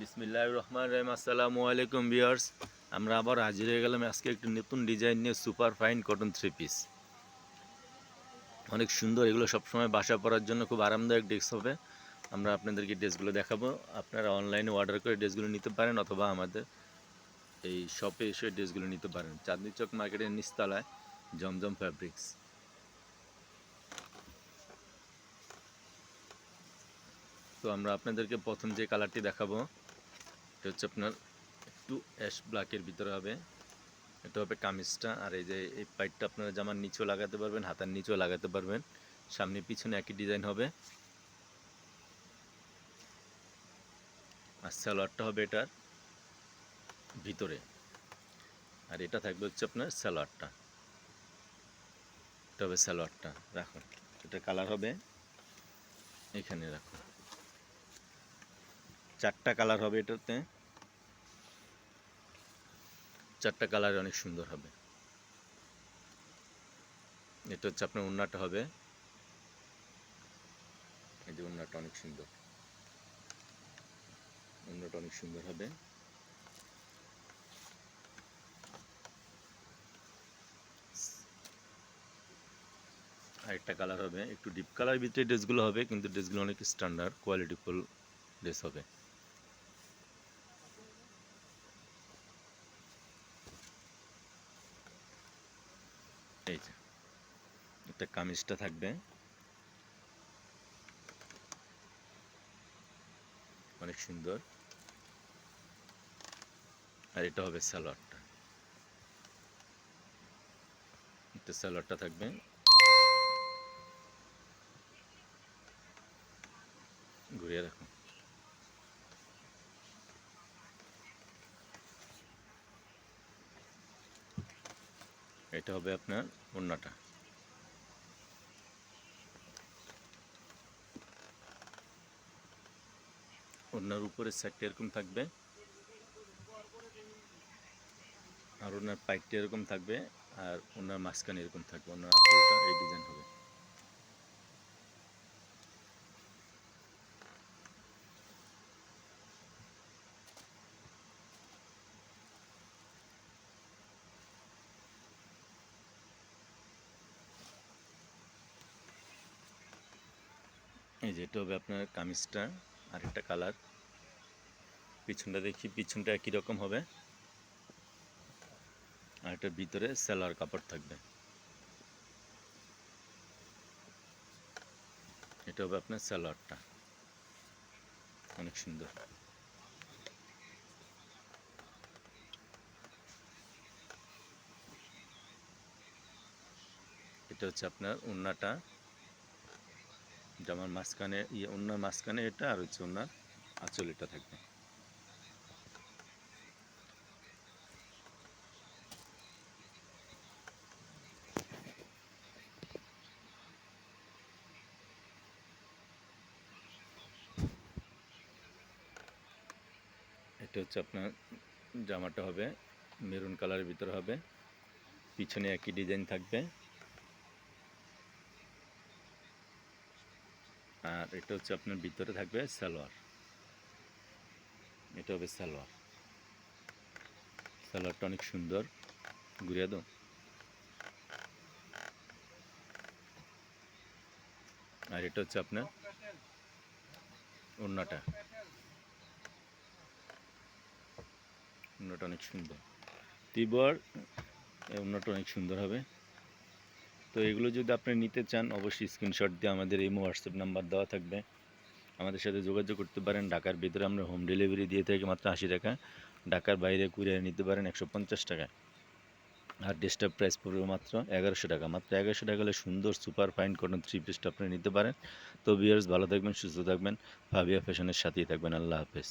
বিসমিল্লাহির রহমানির রহিম। আসসালামু আলাইকুম ভিউয়ার্স, আমরা আবার হাজির হয়ে গেলাম আজকে একটি নতুন ডিজাইন নিয়ে। Super fine cotton three piece, অনেক সুন্দর। এগুলো সবসময় বাসা পরার জন্য খুব আরামদায়ক ড্রেস হবে। আমরা আপনাদেরকে ড্রেসগুলো দেখাবো। আপনারা অনলাইনে অর্ডার করে ড্রেসগুলো নিতে পারেন, অথবা আমাদের এই শপে এসে ড্রেসগুলো নিতে পারেন। চাঁদনী চক মার্কেটের নিচতলায় জমজম ফ্যাব্রিক্স। তো আমরা আপনাদেরকে প্রথম যে কালারটি দেখাবো, এটা হচ্ছে আপনার একটু অ্যাশ ব্ল্যাকের ভিতরে হবে। এটা হবে কামিজটা। আর এই যে এই পাইটটা আপনারা জামার নিচেও লাগাতে পারবেন, হাতার নিচেও লাগাতে পারবেন। সামনে পিছনে একই ডিজাইন হবে। আর সালোয়ারটা হবে এটার ভিতরে। আর এটা থাকবে হচ্ছে আপনার সালোয়ারটা। এটা হবে সালোয়ারটা। রাখুন, এটা কালার হবে এখানে রাখুন। চারটা কালার হবে এটাতে, চারটা কালার অনেক সুন্দর হবে। এটা হচ্ছে আপনার ওড়নাটা হবে, এই যে ওড়নাটা অনেক সুন্দর, ওড়নাটা অনেক সুন্দর হবে। আরেকটা কালার হবে একটু ডিপ কালার ভিতরে ড্রেসগুলো হবে, কিন্তু ড্রেসগুলো অনেক স্ট্যান্ডার্ড কোয়ালিটিফুল ড্রেস হবে। এই যে একটা কামিজটা থাকবে অনেক সুন্দর। আর এটা হবে সালোয়ারটা। এটা সালোয়ারটা থাকবে, ঘুরিয়ে রাখুন। এটা হবে আপনার ওড়নাটা। ওড়নার উপরের সাইডটা এরকম থাকবে, আর ওনার পাইপটা এরকম থাকবে, আর ওনার মাঝখানে এরকম থাকবে। ওনার আঁচলটা এই ডিজাইন হবে। এই যে এটা হবে আপনার কামিজটা। আর একটা কালার, পিছনটা দেখি, পিছনটা একই রকম হবে। আর এটার ভিতরে সেলার কাপড় থাকবে। এটা হবে আপনার সালোয়ারটা, অনেক সুন্দর। এটা হচ্ছে আপনার ওড়নাটা, জামার মাঝখানে ওড়নার মাঝখানে এটা, আর হচ্ছে ওড়নার আঁচল এটা থাকবে। এটা হচ্ছে আপনার জামাটা হবে মেরুন কালারের ভিতরে হবে, পিছনে একই ডিজাইন থাকবে। আর এটা হচ্ছে আপনার ভিতরে থাকবে সালোয়ার। এটা হবে সালোয়ার। সালোয়ারটা অনেক সুন্দর, ঘুরিয়ে দাও। আর এটা হচ্ছে আপনার ওড়নাটা। ওড়নাটা অনেক সুন্দর, তিবর। ওড়নাটা অনেক সুন্দর হবে। তো এগুলো যদি আপনি নিতে চান, অবশ্যই স্ক্রিনশট দিয়ে আমাদের এই হোয়াটসঅ্যাপ নাম্বার দেওয়া থাকবে, আমাদের সাথে যোগাযোগ করতে পারেন। ঢাকার ভিতরে আমরা হোম ডেলিভারি দিয়ে থাকি মাত্র 80 টাকা। ঢাকার বাইরে কুরিয়ার নিতে পারেন 150 টাকায়। আর ড্রেসটার প্রাইস পড়বে মাত্র 1100 টাকা। মাত্র 1100 টাকা হলে সুন্দর সুপার ফাইন কটন থ্রি পিসটা আপনি নিতে পারেন। তো ভিউয়ার্স, ভালো থাকবেন, সুস্থ থাকবেন, ফাবিয়া ফ্যাশনের সাথেই থাকবেন। আল্লাহ হাফেজ।